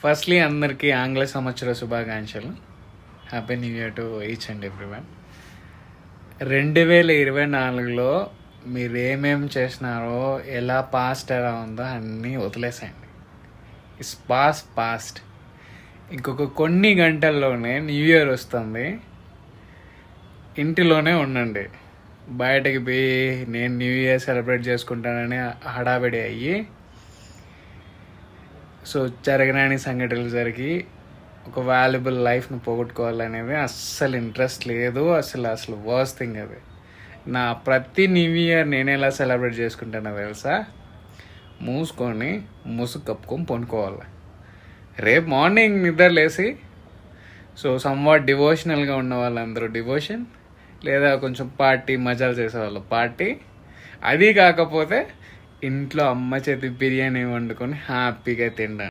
Firstly అందరికీ ఆంగ్ల సంవత్సర శుభాకాంక్షలు. Happy new year to each and everyone. 2024లో మీరు ఏమేమి చేసినారో, ఎలా ఎలా ఉందో అన్నీ వదిలేసేయండి. It's past. ఇంకొక కొన్ని గంటల్లోనే న్యూ ఇయర్ వస్తుంది. ఇంటిలోనే ఉండండి. బయటకి పోయి నేను న్యూ ఇయర్ సెలబ్రేట్ చేసుకుంటానని హడావిడి అయ్యి జరగరాని సంఘటనలు జరిగి ఒక వాల్యుబుల్ లైఫ్ను పోగొట్టుకోవాలనేది అస్సలు ఇంట్రెస్ట్ లేదు. అసలు వర్స్ట్ థింగ్ అది. నా ప్రతి న్యూ ఇయర్ నేను ఎలా సెలబ్రేట్ చేసుకుంటానో తెలుసా? మూసుకొని ముసుగు కప్పుకొని పనుకోవాలి. రేపు మార్నింగ్ నిద్ర లేసి సమ్వాట్ డివోషనల్గా ఉన్న వాళ్ళందరూ డివోషన్, లేదా కొంచెం పార్టీ మజాలు చేసేవాళ్ళు పార్టీ. అది కాకపోతే ఇంట్లో అమ్మ చేతి బిర్యానీ వండుకొని హ్యాపీగా తింటాను.